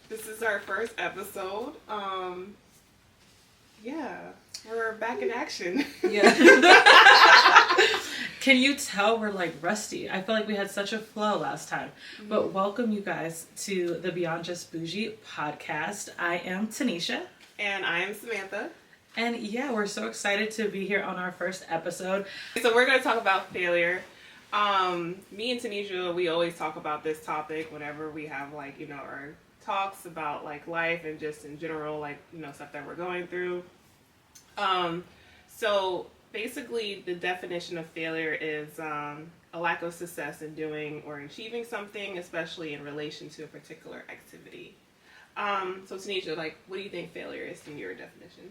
This is our first episode. Yeah, we're back in action. Yeah. Can you tell we're like rusty? I feel like we had such a flow last time. Mm-hmm. But welcome you guys to the Beyond Just Boujee podcast. I am Tanisha. And I am Samantha. And yeah, we're so excited to be here on our first episode. So we're going to talk about failure. Me and Tanisha, we always talk about this topic whenever we have our talks about life and just in general, stuff that we're going through. So basically the definition of failure is a lack of success in doing or achieving something, especially in relation to a particular activity. So Tanisha, what do you think failure is in your definition?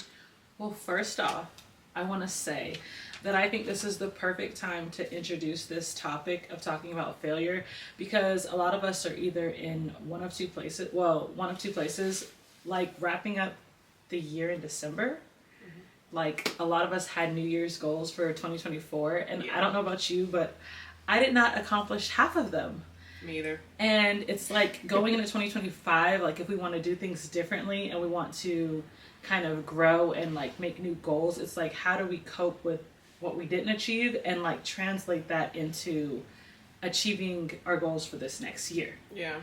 Well, first off, I want to say that I think this is the perfect time to introduce this topic of talking about failure, because a lot of us are either in one of two places, like wrapping up the year in December. Like, a lot of us had New Year's goals for 2024, and yeah. I don't know about you, but I did not accomplish half of them. Me either. And it's like going into 2025, if we want to do things differently and we want to kind of grow and make new goals, it's how do we cope with what we didn't achieve and translate that into achieving our goals for this next year. Yeah.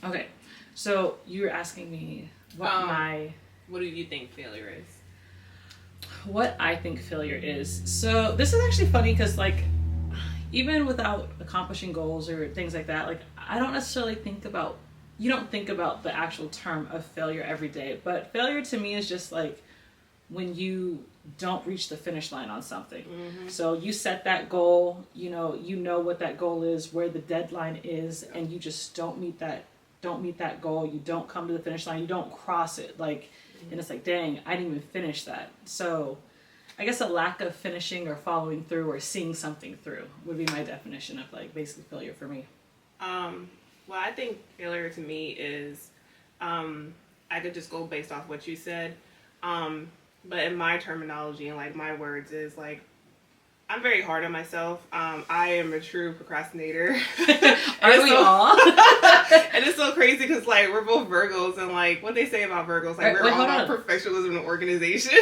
Okay, so you're asking me what do you think failure is? What I think failure is. So this is actually funny because even without accomplishing goals or things like that, I don't necessarily you don't think about the actual term of failure every day, but failure to me is just when you don't reach the finish line on something. Mm-hmm. So you set that goal, you know what that goal is, where the deadline is, and you just don't meet that goal. You don't come to the finish line. You don't cross it. And it's dang, I didn't even finish that. So I guess a lack of finishing or following through or seeing something through would be my definition of basically failure for me. Well, I think failure to me is, I could just go based off what you said. But in my terminology and my words is I'm very hard on myself. I am a true procrastinator. Are we all? And it's so crazy because we're both Virgos, and what they say about Virgos, we're all about professionalism and organization.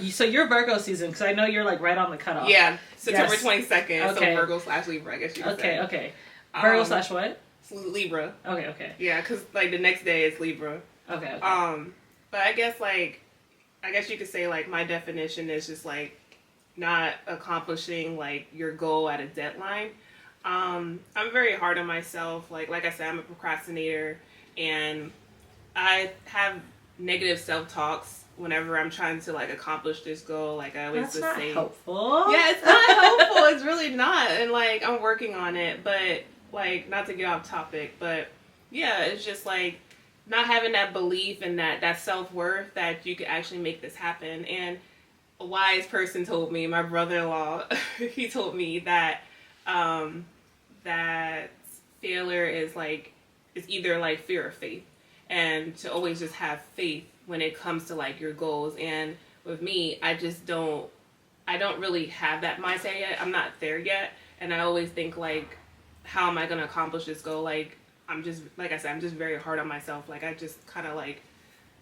So you're Virgo season, because I know you're right on the cutoff. Yeah, September 22nd. Okay. So Virgo/Libra, I guess you could say. Okay. Virgo/what? Libra. Okay. Yeah, because the next day is Libra. Okay. But I guess you could say my definition is just not accomplishing your goal at a deadline. I'm very hard on myself. Like I said, I'm a procrastinator, and I have negative self-talks whenever I'm trying to accomplish this goal. I always That's just not say, helpful. yeah, it's not helpful. It's really not. And I'm working on it, but not to get off topic, but yeah, it's just not having that belief and that self-worth that you could actually make this happen. And a wise person told me, my brother-in-law, he told me that that failure is either fear or faith, and to always just have faith when it comes to your goals. And with me, I don't really have that mindset yet. I'm not there yet, and I always think how am I going to accomplish this goal? I'm just, I said, I'm just very hard on myself. I just kind of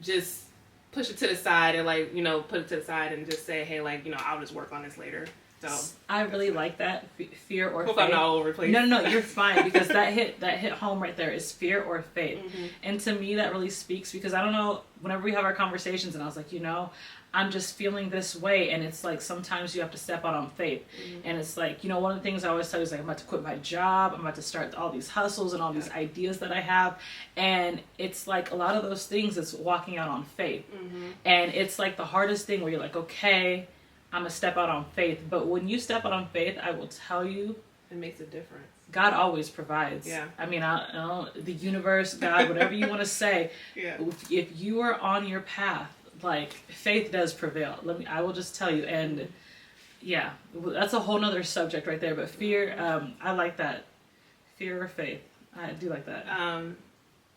just push it to the side and put it to the side and just say, hey, I'll just work on this later. So I really like that, fear or hope faith. I'm not all over the place. No, you're fine, because that hit home right there is fear or faith. Mm-hmm. And to me that really speaks, because I don't know, whenever we have our conversations and I was I'm just feeling this way, and it's sometimes you have to step out on faith. Mm-hmm. And it's one of the things I always tell you is I'm about to quit my job, I'm about to start all these hustles and all these ideas that I have, and it's a lot of those things is walking out on faith. Mm-hmm. And it's the hardest thing where you're okay, I'm gonna step out on faith. But when you step out on faith, I will tell you, it makes a difference. God always provides. Yeah. I mean, the universe, God, whatever you want to say. Yeah. If you are on your path, faith does prevail. I will just tell you. And yeah, that's a whole nother subject right there. But fear, I like that. Fear or faith. I do like that.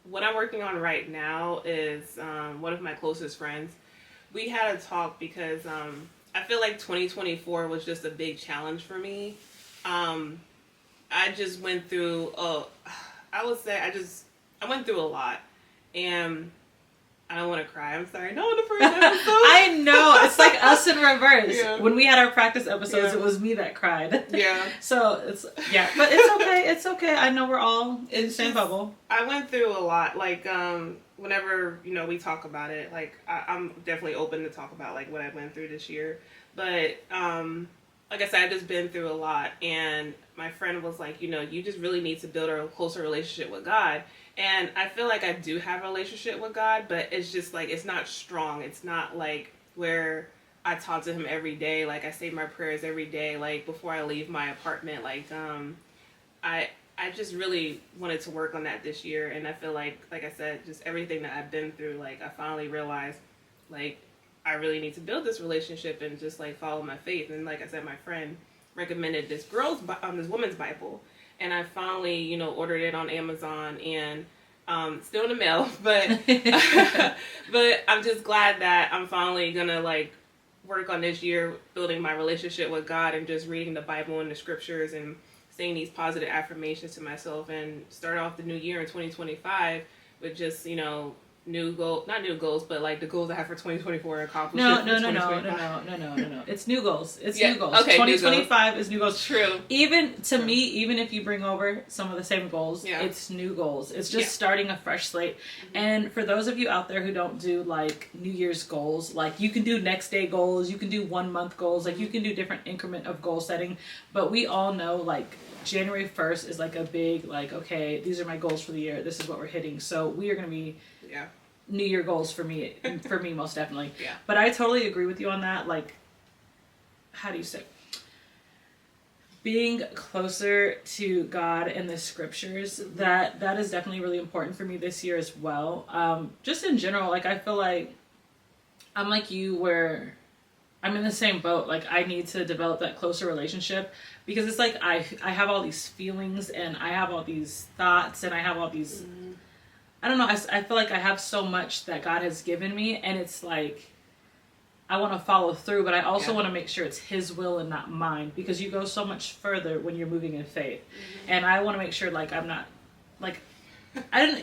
What I'm working on right now is one of my closest friends. We had a talk because I feel 2024 was just a big challenge for me. I just went through, I went through a lot. And I don't want to cry. I'm sorry. No, the first episode. I know. It's like us in reverse. Yeah. When we had our practice episodes, Yeah. it was me that cried. Yeah. So it's, yeah. But it's okay. It's okay. I know we're all in the same bubble. I went through a lot. Like, whenever, you know, we talk about it, like, I'm definitely open to talk about, like, what I went through this year. But, like I said, I've just been through a lot. And my friend was like, you know, you just really need to build a closer relationship with God. And I feel like I do have a relationship with God, but it's just like, it's not strong. It's not like where I talk to him every day. Like, I say my prayers every day, like, before I leave my apartment. Like, I just really wanted to work on that this year. And I feel like I said, just everything that I've been through, like, I finally realized, like, I really need to build this relationship and just, like, follow my faith. And like I said, my friend recommended this this woman's Bible. And I finally, you know, ordered it on Amazon and still in the mail. But but I'm just glad that I'm finally going to, like, work on this year building my relationship with God and just reading the Bible and the scriptures and saying these positive affirmations to myself and start off the new year in 2025 with just, you know, not new goals, but like the goals I have for 2024 accomplished. No. It's new goals. It's new goals. Okay, 2025 is new goals. True. Even to me, even if you bring over some of the same goals, it's new goals. It's just starting a fresh slate. Mm-hmm. And for those of you out there who don't do like New Year's goals, like you can do next day goals, you can do 1 month goals, like you can do different increment of goal setting. But we all know like January 1st is like a big like, okay, these are my goals for the year. This is what we're hitting. So we are going to be New Year goals for me most definitely. Yeah. But I totally agree with you on that. Like, how do you say? Being closer to God and the scriptures, that is definitely really important for me this year as well. Just in general, like I feel like I'm like you where I'm in the same boat. Like I need to develop that closer relationship because it's like I have all these feelings and I have all these thoughts and I have all these I don't know, I feel like I have so much that God has given me and it's like I want to follow through, but I also want to make sure it's His will and not mine because you go so much further when you're moving in faith. Mm-hmm. And I want to make sure like I'm not like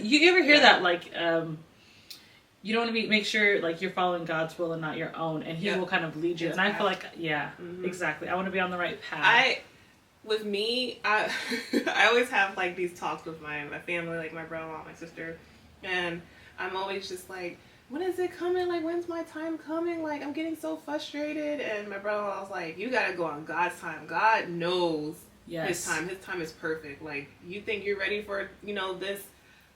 you ever hear that like you don't want to make sure like you're following God's will and not your own and He will kind of lead you. And I feel like exactly. I want to be on the right path. With me, I always have like these talks with my family, like my brother-in-law, my sister, and I'm always just like, when is it coming? Like, when's my time coming? Like, I'm getting so frustrated. And my brother-in-law was like, you gotta go on God's time. God knows His time. His time is perfect. Like, you think you're ready for, you know, this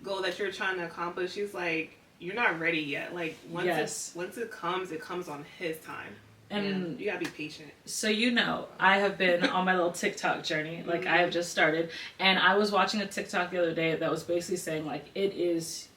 goal that you're trying to accomplish? He's like, you're not ready yet. Like, once it comes on His time. And you gotta be patient. So I have been on my little TikTok journey. Like I have just started, and I was watching a TikTok the other day that was basically saying like it is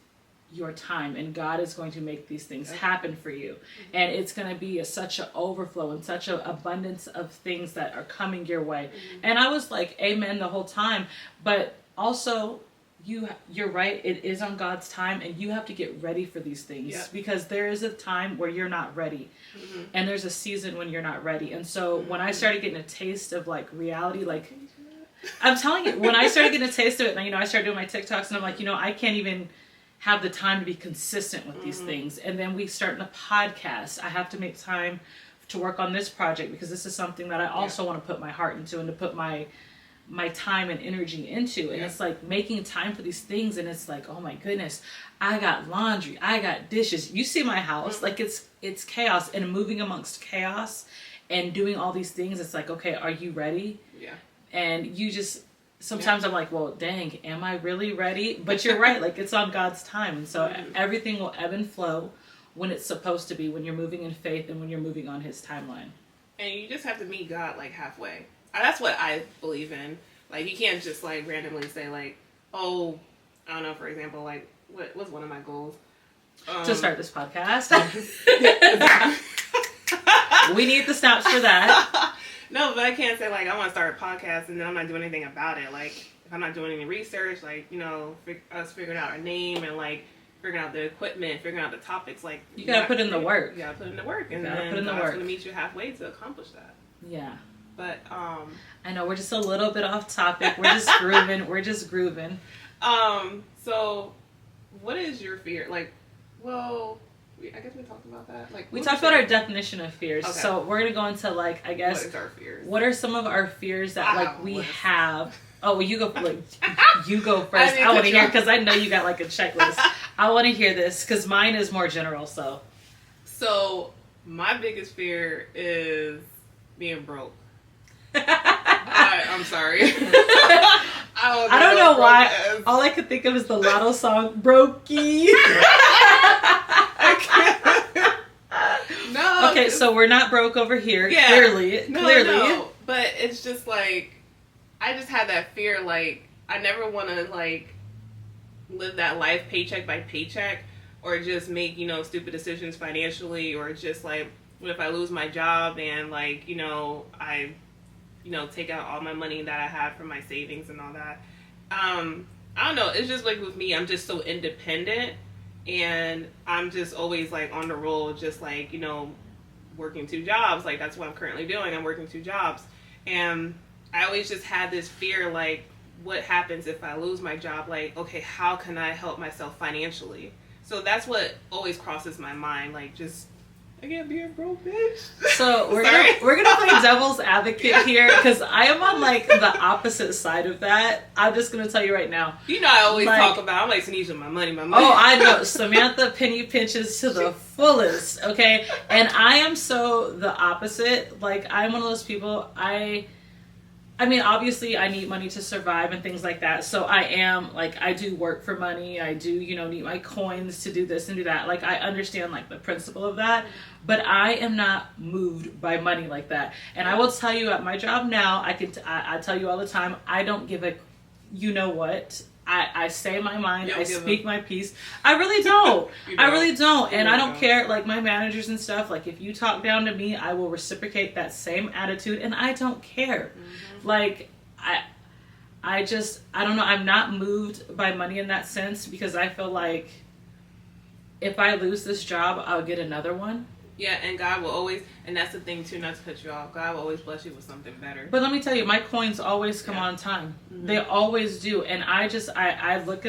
your time, and God is going to make these things happen for you, and it's going to be such an overflow and such an abundance of things that are coming your way. And I was like, amen the whole time, but also. You're right. It is on God's time, and you have to get ready for these things because there is a time where you're not ready, and there's a season when you're not ready. And so when I started getting a taste of like reality, like I'm telling you, when I started getting a taste of it, and I started doing my TikToks, and I'm like, I can't even have the time to be consistent with these things. And then we start a podcast. I have to make time to work on this project because this is something that I also want to put my heart into and to put my time and energy into. And it's like making time for these things, and it's like, oh my goodness, I got laundry, I got dishes. You see my house, like it's chaos, and moving amongst chaos and doing all these things, it's like, okay, are you ready? And you just sometimes I'm like, well, dang, am I really ready? But you're right, like it's on God's time, and so everything will ebb and flow when it's supposed to be, when you're moving in faith and when you're moving on His timeline. And you just have to meet God like halfway. That's what I believe in. Like, you can't just, like, randomly say, like, oh, I don't know, for example, like, what was one of my goals? To start this podcast. We need the snaps for that. No, but I can't say, like, I want to start a podcast and then I'm not doing anything about it. Like, if I'm not doing any research, like, us figuring out our name and, like, figuring out the equipment, figuring out the topics, like... You gotta put in the work. You gotta put in the work. And then God's gonna meet you halfway to accomplish that. Yeah. But, I know, we're just a little bit off topic. We're just grooving. So, what is your fear? Like, Well, I guess we talked about that. Like we talked about our definition of fears. Okay. So we're gonna go into like, I guess, what is our fears? what are some of our fears that like we have? Oh, well, you go. Like, you go first. I I want to hear because I know you got like a checklist. I want to hear this because mine is more general. So my biggest fear is being broke. I'm sorry. I don't know why. Is. All I could think of is the Lotto song, "Brokey." No. Okay, so we're not broke over here. Yeah, clearly. No. But it's just like I just had that fear. Like I never want to like live that life paycheck by paycheck, or just make stupid decisions financially, or just like what if I lose my job and like I take out all my money that I have from my savings and all that. I don't know. It's just like with me, I'm just so independent, and I'm just always like on the roll, just like working 2 jobs. Like that's what I'm currently doing. I'm working 2 jobs, and I always just had this fear, like what happens if I lose my job? Like, okay, how can I help myself financially? So that's what always crosses my mind. Like just. I can't be a broke bitch. So we're gonna play devil's advocate here because I am on like the opposite side of that. I'm just gonna tell you right now. I always talk about. I'm like Tanisha, my money. Oh, I know. Samantha penny pinches to the fullest. Okay, and I am so the opposite. Like I'm one of those people. I mean, obviously, I need money to survive and things like that. So I am, like, I do work for money. I do, need my coins to do this and do that. Like, I understand, like, the principle of that. But I am not moved by money like that. And I will tell you, at my job now, I tell you all the time, I don't give a, you know what? I say my mind. I speak my piece. I really don't. I really don't. And I don't care. Like my managers and stuff, like if you talk down to me, I will reciprocate that same attitude and I don't care. Mm-hmm. Like I don't know. I'm not moved by money in that sense because I feel like if I lose this job, I'll get another one. Yeah, and God will always, and that's the thing too, not to cut you off, God will always bless you with something better. But let me tell you, my coins always come on time. Mm-hmm. They always do. And I look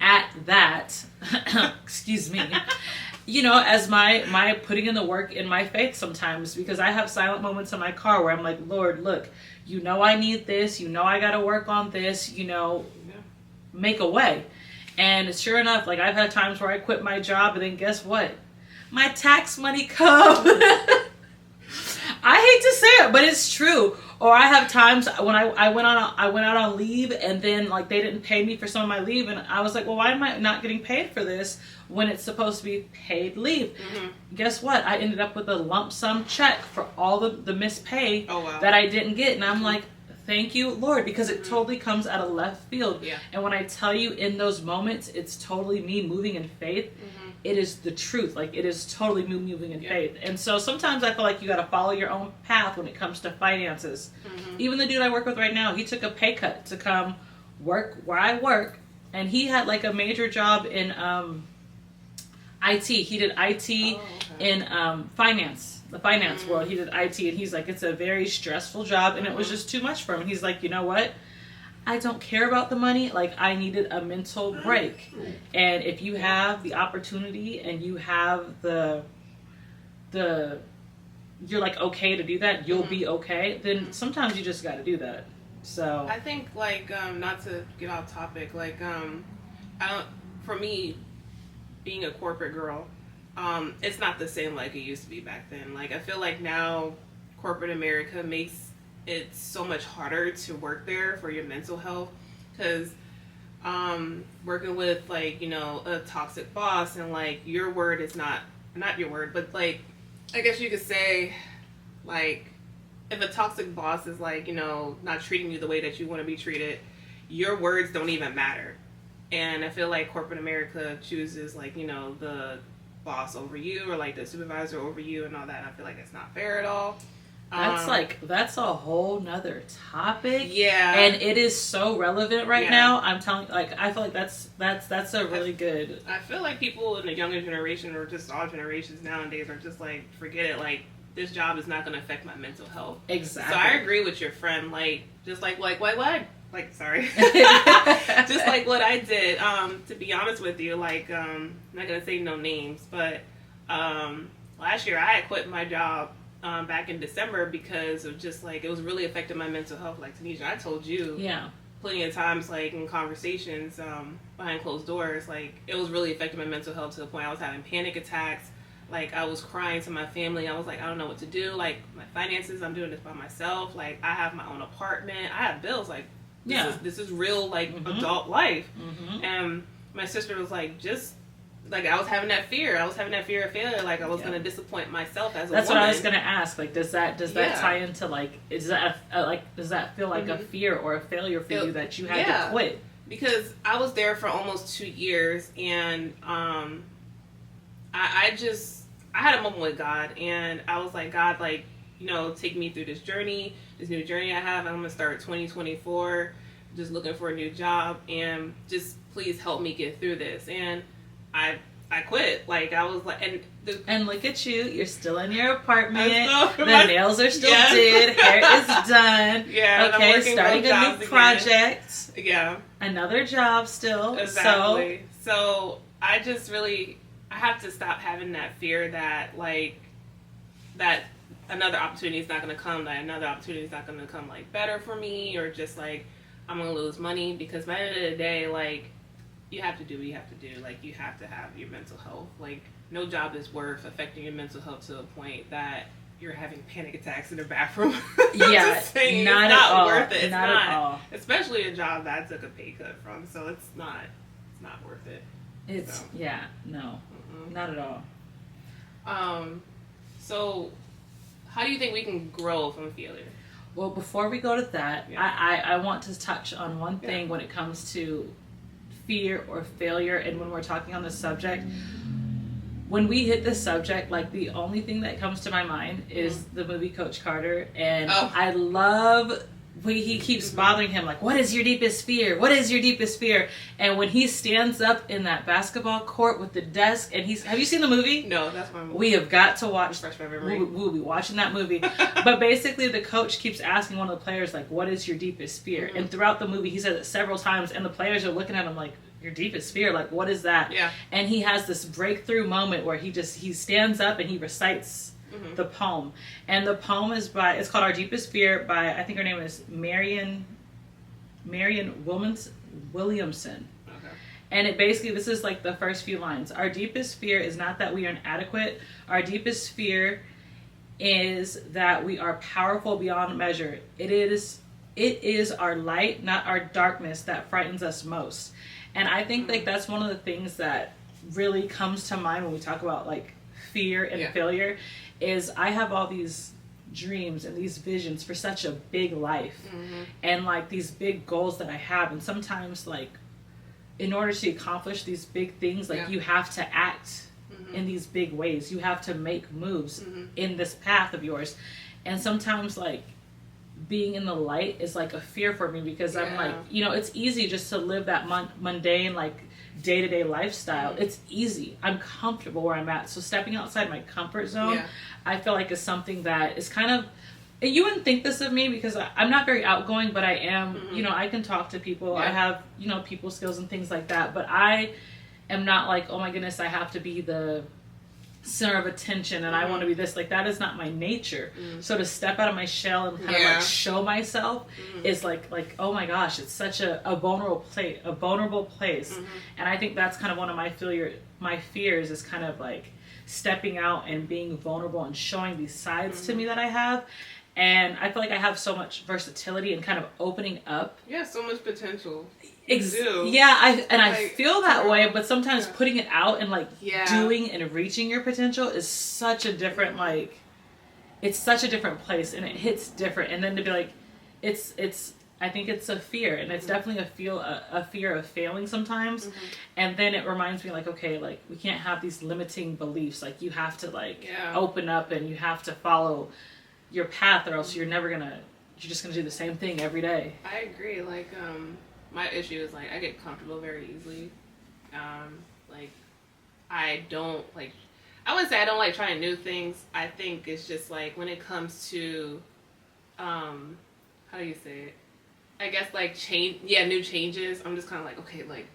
at that, excuse me, as my putting in the work in my faith sometimes, because I have silent moments in my car where I'm like, Lord, look, I need this, I got to work on this, make a way. And sure enough, like I've had times where I quit my job and then guess what? My tax money come. I hate to say it, but it's true. Or I have times when I went out on leave and then like they didn't pay me for some of my leave and I was like, well, why am I not getting paid for this when it's supposed to be paid leave? Mm-hmm. Guess what? I ended up with a lump sum check for all the missed pay that I didn't get. And I'm like, thank you, Lord, because it totally comes out of left field. Yeah. And when I tell you in those moments, it's totally me moving in faith. Mm-hmm. It is the truth. Like, it is totally me moving in faith. And so sometimes I feel like you got to follow your own path when it comes to finances. Mm-hmm. Even the dude I work with right now, he took a pay cut to come work where I work. And he had like a major job in IT. He did IT in the finance world. He did IT and he's like, it's a very stressful job and it was just too much for him. And he's like, you know what? I don't care about the money. Like I needed a mental break. And if you have the opportunity and you have the you're like okay to do that, you'll be okay, then sometimes you just got to do that. So I think like not to get off topic, like for me being a corporate girl, it's not the same like it used to be back then. Like I feel like now corporate America makes it so much harder to work there for your mental health because working with like a toxic boss and like your word is not your word, but like I guess you could say like if a toxic boss is like not treating you the way that you want to be treated, your words don't even matter. And I feel like corporate America chooses like the boss over you or like the supervisor over you and all that. I feel like it's not fair at all. That's a whole nother topic. Yeah. And it is so relevant right now. I'm telling like I feel like that's a really good. I feel like people in the younger generation or just all generations nowadays are just like forget it, like this job is not going to affect my mental health. Exactly. So I agree with your friend, like just like why like, sorry, just like what I did. To be honest with you, like, I'm not gonna say no names, but last year I had quit my job back in December because of just like it was really affecting my mental health. Like Tanisha, I told you, plenty of times, like in conversations behind closed doors, like it was really affecting my mental health to the point I was having panic attacks. Like, I was crying to my family. I was like, I don't know what to do. Like, my finances, I'm doing this by myself. Like, I have my own apartment. I have bills. Like, this is real, like, adult life. And my sister was like, just, like, I was having that fear. I was having that fear of failure. Like, I was going to disappoint myself as a woman. That's what I was going to ask. Like, does that tie into, like, does that feel like a fear or a failure for you that you had to quit? Because I was there for almost 2 years, and I had a moment with God, and I was like, God, like, you know, take me through this new journey I have. I'm going to start 2024, just looking for a new job, and just please help me get through this. And I quit. Like, I was like, and look at you, you're still in your apartment, the nails are still did, hair is done. Yeah. Okay, starting a new project. Again. Yeah. Another job still. Exactly. So I just really, I have to stop having that fear that, like, that another opportunity is not going to come, that another opportunity is not going to come, like, better for me, or just, like, I'm going to lose money. Because by the end of the day, like, you have to do what you have to do. Like, you have to have your mental health. Like, no job is worth affecting your mental health to a point that you're having panic attacks in the bathroom. Yeah, not at all. Worth it. It's not at all. Especially a job that I took a pay cut from. So it's not worth it. No, not at all. So how do you think we can grow from failure? Well, before we go to that, I want to touch on one thing when it comes to fear or failure, and when we're talking on this subject. When we hit this subject, like, the only thing that comes to my mind is the movie Coach Carter, and I love when he keeps bothering him, like, what is your deepest fear? What is your deepest fear? And when he stands up in that basketball court with the desk, and have you seen the movie? No, that's my movie. We have got to watch. Fresh my memory. We'll be watching that movie. But basically, the coach keeps asking one of the players, like, what is your deepest fear? And throughout the movie, he says it several times, and the players are looking at him like, your deepest fear? Like, what is that? Yeah. And he has this breakthrough moment where he stands up and he recites the poem. And the poem is it's called Our Deepest Fear by, I think her name is Marion Williamson. Okay. And it basically, this is like the first few lines. Our deepest fear is not that we are inadequate. Our deepest fear is that we are powerful beyond measure. It is our light, not our darkness, that frightens us most. And I think like that's one of the things that really comes to mind when we talk about like fear and failure, is I have all these dreams and these visions for such a big life, and like these big goals that I have, and sometimes like in order to accomplish these big things, like you have to act in these big ways, you have to make moves in this path of yours, and sometimes like being in the light is like a fear for me, because I'm like, you know, it's easy just to live that mundane like day-to-day lifestyle. It's easy, I'm comfortable where I'm at, so stepping outside my comfort zone I feel like is something that is kind of, you wouldn't think this of me because I'm not very outgoing, but I am, you know, I can talk to people, I have, you know, people skills and things like that, but I am not like, oh my goodness, I have to be the center of attention and I want to be this, like that is not my nature. So to step out of my shell and kind of like show myself is like oh my gosh, it's such a vulnerable place, and I think that's kind of one of my fears is kind of like stepping out and being vulnerable and showing these sides to me that I have. And I feel like I have so much versatility and kind of opening up. Yeah, so much potential. Yeah, I feel that way, but sometimes putting it out and like doing and reaching your potential is such a different like, it's such a different place and it hits different. And then to be like, it's I think it's a fear, and it's definitely a fear of failing sometimes. And then it reminds me like, okay, like we can't have these limiting beliefs. Like you have to like open up and you have to follow your path, or else you're just gonna do the same thing every day. I agree. Like my issue is like I get comfortable very easily. Like I don't like, I wouldn't say I don't like trying new things. I think it's just like when it comes to how do you say it? I guess like new changes. I'm just kind of like, okay, like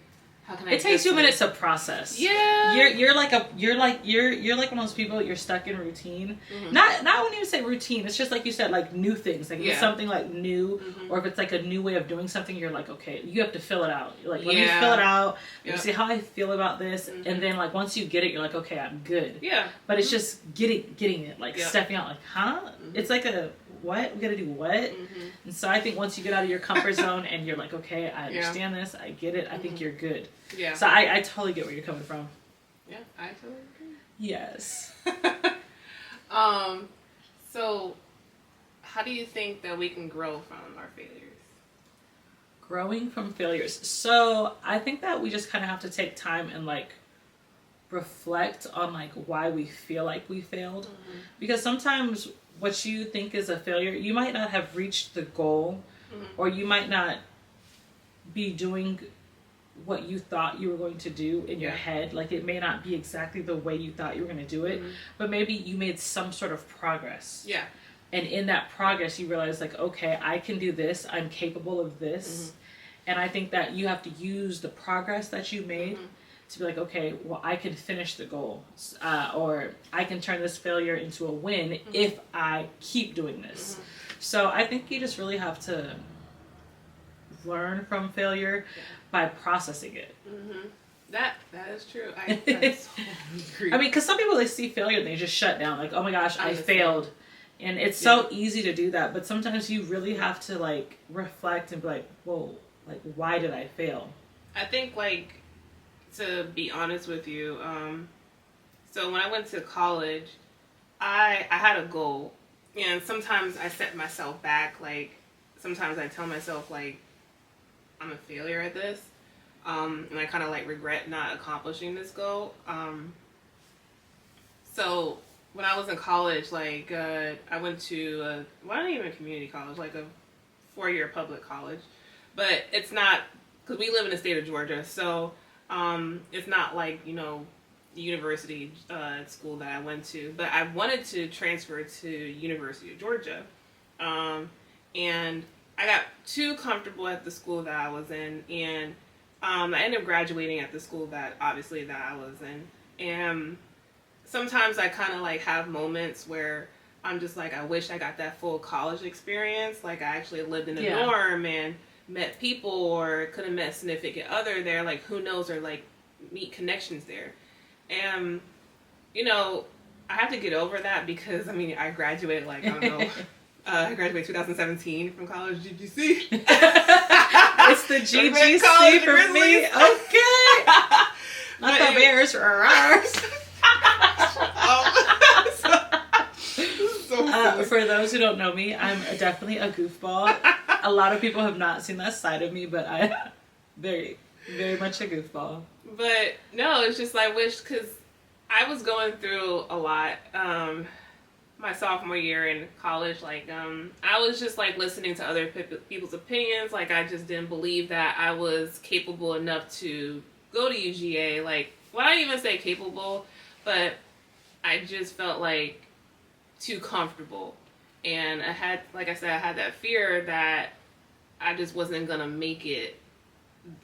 how can I? It takes you minutes to process. Yeah. You're like one of those people. You're stuck in routine. Mm-hmm. Not when you say routine. It's just like you said, like new things. Like it's something like new, mm-hmm. or if it's like a new way of doing something, you're like, okay, you have to fill it out. Like let me fill it out. Let me see how I feel about this, and then like once you get it, you're like, okay, I'm good. Yeah. But it's just getting it, like stepping out, like, huh? It's like a what? We gotta do what? And so I think once you get out of your comfort zone and you're like, okay, I understand this, I get it, I think you're good. Yeah. So I totally get where you're coming from. Yeah, I totally agree. Yes. So how do you think that we can grow from our failures? Growing from failures. So I think that we just kind of have to take time and like reflect on like why we feel like we failed. Because sometimes what you think is a failure, you might not have reached the goal, or you might not be doing what you thought you were going to do in your head. Like it may not be exactly the way you thought you were going to do it, but maybe you made some sort of progress. Yeah. And in that progress, you realize like, okay, I can do this. I'm capable of this. And I think that you have to use the progress that you made to be like, okay, well, I can finish the goal, or I can turn this failure into a win if I keep doing this. So I think you just really have to learn from failure by processing it. That is true. I totally agree. I mean, because some people, they see failure and they just shut down, like, oh my gosh, I failed. And it's so easy to do that, but sometimes you really have to like reflect and be like, whoa, like why did I fail? I think like, to be honest with you, so when I went to college, I had a goal, and sometimes I set myself back. Like sometimes I tell myself like I'm a failure at this, and I kind of like regret not accomplishing this goal. So when I was in college, like I went to not even a community college, like a 4-year public college, but it's not, because we live in the state of Georgia, so it's not like, you know, the university school that I went to, but I wanted to transfer to University of Georgia, and I got too comfortable at the school that I was in, and I ended up graduating at the school that I was in, and sometimes I kind of like have moments where I'm just like, I wish I got that full college experience, like I actually lived in a dorm and met people, or could have met a significant other there, like who knows, or like meet connections there. And you know, I have to get over that, because I mean I graduated like, I don't know, I graduated 2017 from college, GGC. It's the GGC for me. Okay. Not the Bears or ours. For those who don't know me, I'm definitely a goofball. A lot of people have not seen that side of me, but I'm very, very much a goofball. But no, it's just I wish, because I was going through a lot my sophomore year in college. Like I was just like listening to other people's opinions. Like I just didn't believe that I was capable enough to go to UGA. Like, well, I didn't even say capable, but I just felt like too comfortable. And I had, like I said, I had that fear that I just wasn't gonna make it,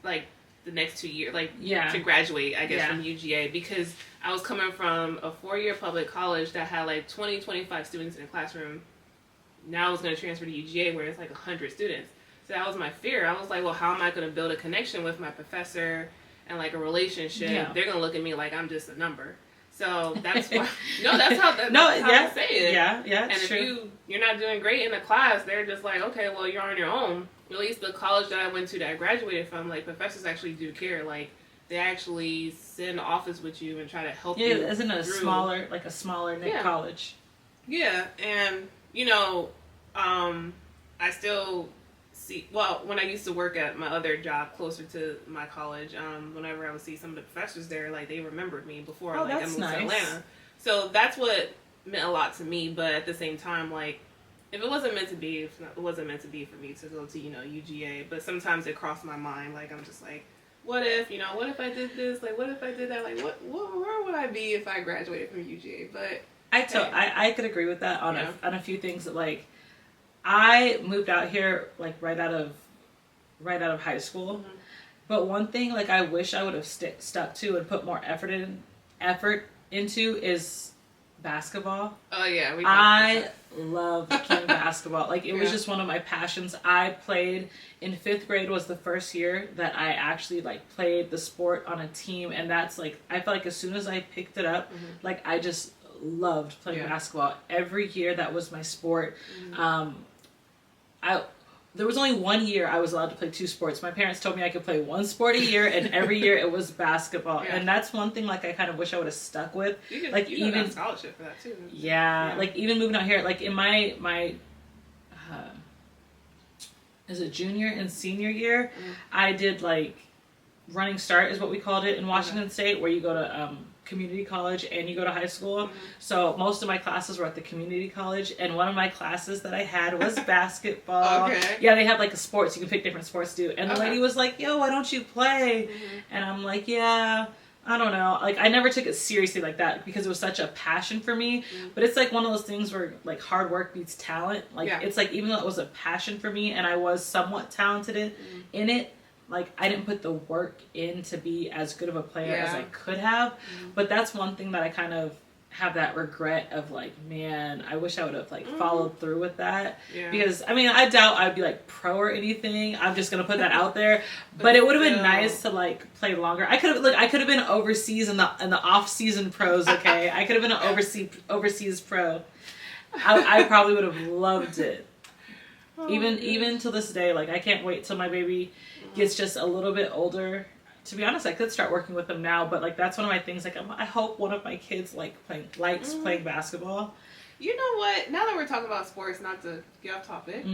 like the next 2 years, like to graduate, I guess, from UGA, because I was coming from a 4-year public college that had like 20, 25 students in a classroom. Now I was gonna transfer to UGA where it's like 100 students. So that was my fear. I was like, well, how am I gonna build a connection with my professor and like a relationship? Yeah. They're gonna look at me like I'm just a number. So that's why. That's how I say it. Yeah, and if you're not doing great in a class, they're just like, okay, well, you're on your own. At least the college that I went to, that I graduated from, like professors actually do care. Like they actually sit in the office with you and try to help you. Yeah, isn't it a smaller knit college? Yeah, and you know, I still see. Well, when I used to work at my other job closer to my college, whenever I would see some of the professors there, like they remembered me before I moved to Atlanta. So that's what meant a lot to me. But at the same time, like if it wasn't meant to be, it wasn't meant to be for me to go to, you know, UGA. But sometimes it crossed my mind. Like I'm just like, what if I did this? Like what if I did that? Like where would I be if I graduated from UGA? But I could agree with that on a few things. That like I moved out here like right out of right out of high school. Mm-hmm. But one thing like I wish I would have stuck to and put more effort into is basketball. Oh yeah, I love playing basketball. Like it was just one of my passions. I played in 5th grade was the first year that I actually like played the sport on a team, and that's like I felt like as soon as I picked it up, like I just loved playing basketball. Every year that was my sport. There was only one year I was allowed to play 2 sports. My parents told me I could play 1 sport a year, and every year it was basketball. Yeah. And that's one thing like I kind of wish I would have stuck with. You even got a scholarship for that too. Yeah, like even moving out here, like in my is it junior and senior year, I did like running start is what we called it in Washington State, where you go to community college and you go to high school. So most of my classes were at the community college, and one of my classes that I had was basketball. Yeah, they have like a sports, you can pick different sports to do, and the lady was like, yo, why don't you play? And I'm like, yeah, I don't know, like I never took it seriously like that because it was such a passion for me. But it's like one of those things where like hard work beats talent. Like it's like even though it was a passion for me and I was somewhat talented in it, like I didn't put the work in to be as good of a player as I could have. But that's one thing that I kind of have that regret of like, man, I wish I would have like followed through with that. Because I mean, I doubt I'd be like pro or anything. I'm just gonna put that out there. But it would have been nice to like play longer. I could have been overseas in the off season pros. Okay, I could have been an overseas pro. I probably would have loved it. Even to this day, like I can't wait till my baby gets just a little bit older. To be honest, I could start working with them now, but like that's one of my things. Like I hope one of my kids likes playing basketball. You know what? Now that we're talking about sports, not to get off topic,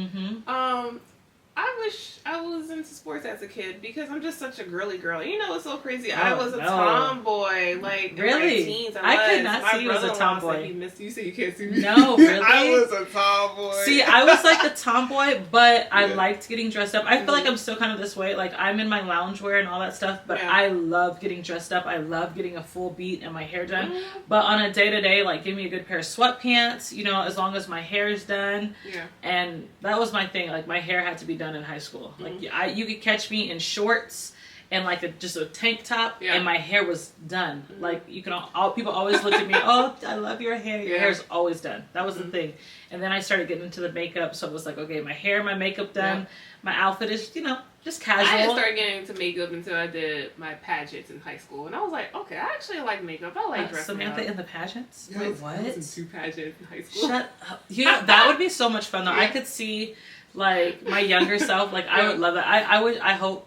I wish I was into sports as a kid because I'm just such a girly girl. You know, it's so crazy. I was a tomboy, like really. In my teens. I could not see you as a tomboy. You say you can't see me. No, really. I was a tomboy. See, I was like a tomboy, but I liked getting dressed up. I feel like I'm still kind of this way. Like I'm in my loungewear and all that stuff, but I love getting dressed up. I love getting a full beat and my hair done. But on a day to day, like give me a good pair of sweatpants. You know, as long as my hair is done. Yeah. And that was my thing. Like my hair had to be done in high school. Like you could catch me in shorts and like just a tank top, and my hair was done. Like you can all people always looked at me. Oh, I love your hair. Your hair's always done. That was the thing. And then I started getting into the makeup, so it was like, okay, my hair, my makeup done. My outfit is just casual. I didn't start getting into makeup until I did my pageants in high school, and I was like, okay, I actually like makeup. I like dressing Samantha up. in the pageants. Yeah, wait, what? I was in 2 pageants in high school. Shut up. You know that would be so much fun though. I could see. Like my younger self, like I would love that. I hope,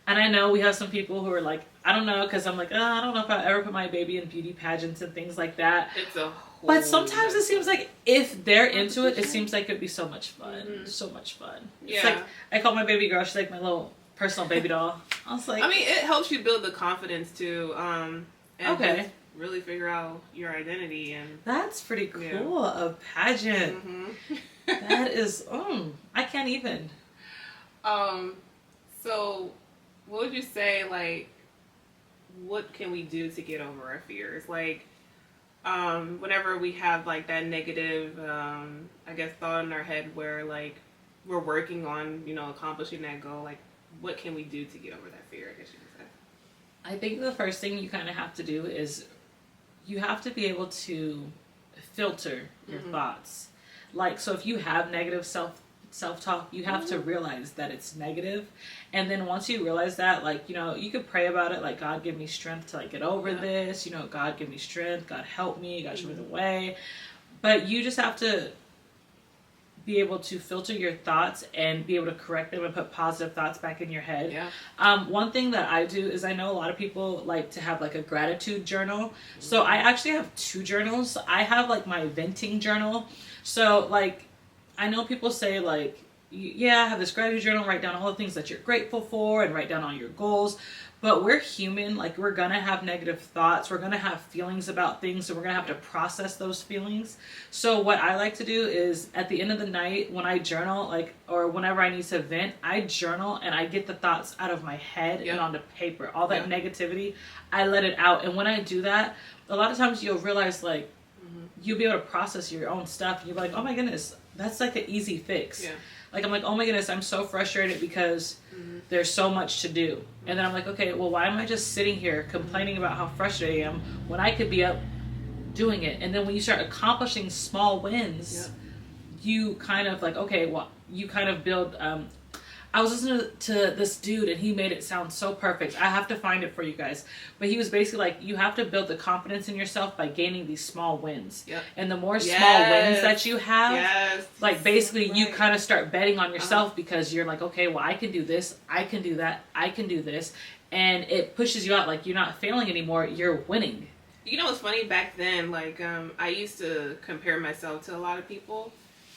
and I know we have some people who are like, I don't know, because I'm like, I don't know if I'll ever put my baby in beauty pageants and things like that. It's a but sometimes it seems like if they're into it, it seems like it'd be so much fun. So much fun. Yeah. It's like I call my baby girl. She's like my little personal baby doll. I was like, I mean, it helps you build the confidence too. And just really figure out your identity, and that's pretty cool. A pageant. That is, I can't even. So what would you say, like, what can we do to get over our fears? Like, whenever we have, like, that negative, I guess, thought in our head where, like, we're working on, accomplishing that goal, like, what can we do to get over that fear, I guess you could say? I think the first thing you kind of have to do is you have to be able to filter your thoughts. Like, so if you have negative self-talk, you have to realize that it's negative. And then once you realize that, like, you could pray about it. Like, God, give me strength to, like, get over this. God, give me strength. God, help me. God, show me the way. But you just have to be able to filter your thoughts and be able to correct them and put positive thoughts back in your head. One thing that I do is I know a lot of people like to have like a gratitude journal. So I actually have 2 journals. I have like my venting journal. So like I know people say like, yeah, I have this gratitude journal, write down all the things that you're grateful for and write down all your goals. But we're human, like we're gonna have negative thoughts, we're gonna have feelings about things, so we're gonna have to process those feelings. So what I like to do is at the end of the night when I journal, like, or whenever I need to vent, I journal and I get the thoughts out of my head and onto paper. All that negativity, I let it out. And when I do that, a lot of times you'll realize like you'll be able to process your own stuff. You'll be like, oh my goodness, that's like an easy fix. Yeah. Like, I'm like, oh my goodness, I'm so frustrated because there's so much to do. And then I'm like, okay, well, why am I just sitting here complaining about how frustrated I am when I could be up doing it? And then when you start accomplishing small wins, you kind of like, okay, well, you kind of build, I was listening to this dude and he made it sound so perfect. I have to find it for you guys. But he was basically like, you have to build the confidence in yourself by gaining these small wins. Yep. And the more small wins that you have, like basically you Right. kind of start betting on yourself because you're like, okay, well, I can do this, I can do that, I can do this. And it pushes you out, like you're not failing anymore, you're winning. You know what's funny? Back then, like, I used to compare myself to a lot of people.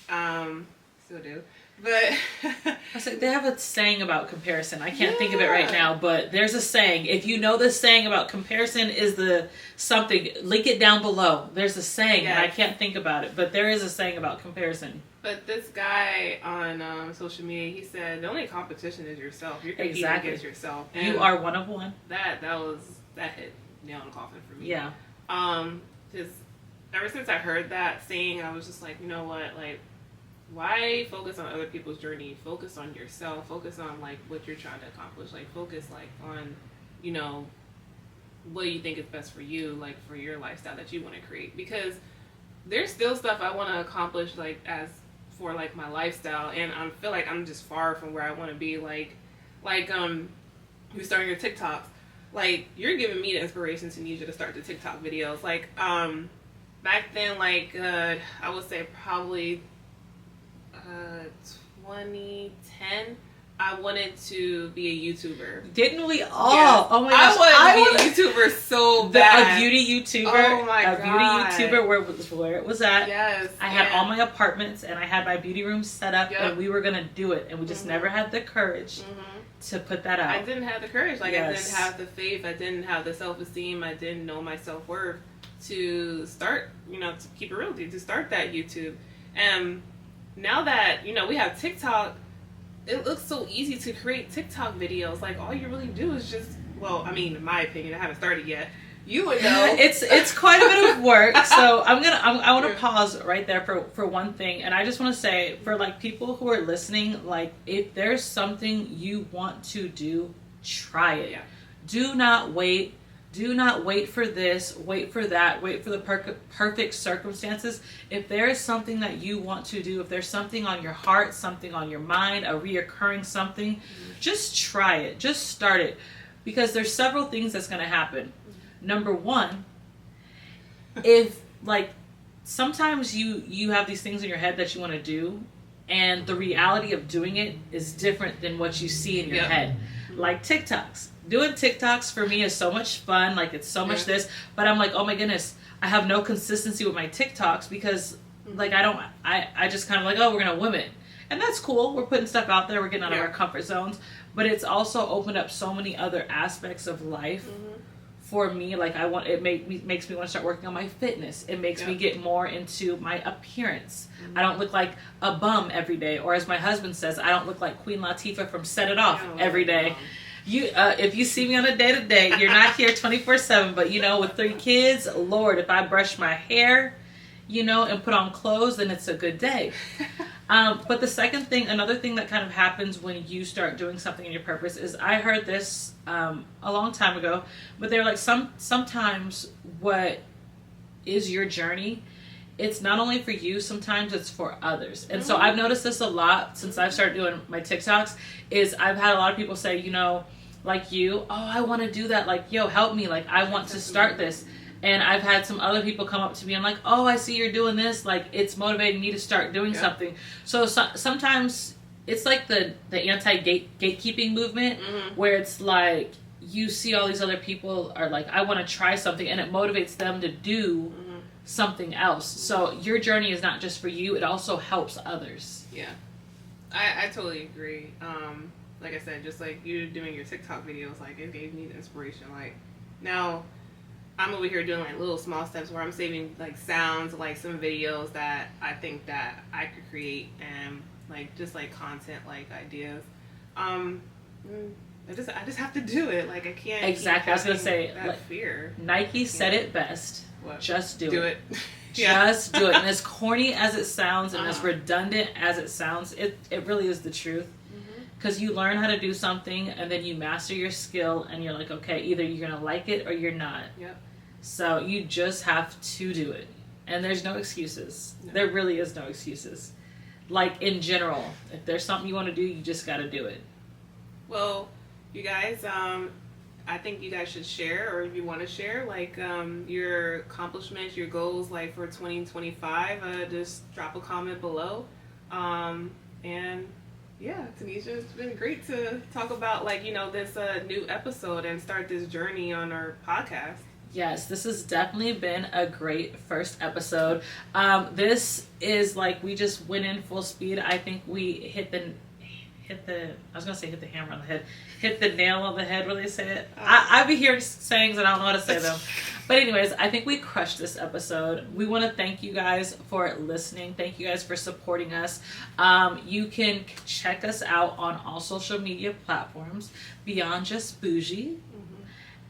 Still do. But I was like, they have a saying about comparison. I can't think of it right now, but there's a saying. If you know the saying about comparison is the something, link it down below. There's a saying, and I can't think about it, but there is a saying about comparison. But this guy on social media, he said the only competition is yourself. You're competing against yourself. And you are one of one. That hit nail in the coffin for me. Yeah. Because ever since I heard that saying, I was just like, you know what, like, why focus on other people's journey? Focus on yourself. Focus on like what you're trying to accomplish. Like focus like on, you know, what you think is best for you, like for your lifestyle that you want to create. Because there's still stuff I want to accomplish, like as for like my lifestyle, and I feel like I'm just far from where I want to be. Like you starting your TikToks. Like you're giving me the inspiration to need you to start the TikTok videos. Like back then, like I would say probably 2010, I wanted to be a YouTuber. Didn't we all? Yes. Oh my gosh. I wanted to be a YouTuber so bad. A beauty YouTuber. Oh my God. Beauty YouTuber where it was at. Yes. I had all my apartments and I had my beauty room set up and we were going to do it. And we just never had the courage to put that out. I didn't have the courage. Like I didn't have the faith. I didn't have the self-esteem. I didn't know my self-worth to start, you know, to keep it real, to start that YouTube. And now that, you know, we have TikTok, it looks so easy to create TikTok videos. Like, all you really do is just, well, I mean, in my opinion, I haven't started yet. You would know. It's quite a bit of work. So I want to pause right there for one thing. And I just want to say, for like people who are listening, like if there's something you want to do, try it. Yeah. Do not wait. Do not wait for this, wait for that, wait for the perfect circumstances. If there is something that you want to do, if there's something on your heart, something on your mind, a reoccurring something, just try it. Just start it. Because there's several things that's going to happen. Number one, if like sometimes you have these things in your head that you want to do, and the reality of doing it is different than what you see in your head. Like TikToks. Doing TikToks for me is so much fun. Like it's so much this, but I'm like, oh my goodness, I have no consistency with my TikToks because like I just kind of like, oh, we're going to whim it. And that's cool. We're putting stuff out there. We're getting out of our comfort zones, but it's also opened up so many other aspects of life for me. Like it makes me want to start working on my fitness. It makes me get more into my appearance. I don't look like a bum every day. Or as my husband says, I don't look like Queen Latifah from Set It Off every day. You, if you see me on a day-to-day, you're not here 24/7, but you know, with 3 kids, Lord, if I brush my hair, you know, and put on clothes, then it's a good day. But the second thing, another thing that kind of happens when you start doing something in your purpose is, I heard this a long time ago, but they're like, sometimes what is your journey, it's not only for you, sometimes it's for others. And so I've noticed this a lot since I've started doing my TikToks, is I've had a lot of people say, you know, like you, oh, I want to do that. Like, yo, help me. Like, I want to start this. And I've had some other people come up to me and like, oh, I see you're doing this. Like, it's motivating me to start doing something. So sometimes it's like the anti-gatekeeping movement where it's like you see all these other people are like, I want to try something, and it motivates them to do something else. So your journey is not just for you, it also helps others. Yeah. I totally agree. Like I said, just like you doing your TikTok videos, like it gave me the inspiration. Like now I'm over here doing like little small steps where I'm saving like sounds, like some videos that I think that I could create, and like just like content, like ideas. I just have to do it. Like I can't. Exactly. I was gonna say that like, fear. Nike said it best. What? Just do it. Just do it. And as corny as it sounds and as Uh-huh. redundant as it sounds, it really is the truth. Because you learn how to do something and then you master your skill and you're like, okay, either you're going to like it or you're not. Yep. So you just have to do it. And there's no excuses. No. There really is no excuses. Like in general, if there's something you want to do, you just got to do it. Well, you guys, I think you guys should share, or if you want to share, like your accomplishments, your goals, like for 2025. Just drop a comment below. And yeah, Tanisha, it's been great to talk about like this new episode and start this journey on our podcast. Yes, this has definitely been a great first episode. This is like we just went in full speed. I think we hit the hammer on the head. Hit the nail on the head, where they say it. I be hearing sayings and I don't know how to say them. But anyways, I think we crushed this episode. We want to thank you guys for listening. Thank you guys for supporting us. You can check us out on all social media platforms beyond just Boujee.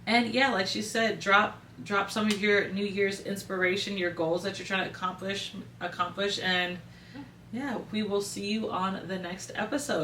And yeah, like she said, drop some of your New Year's inspiration, your goals that you're trying to accomplish, and yeah, we will see you on the next episode.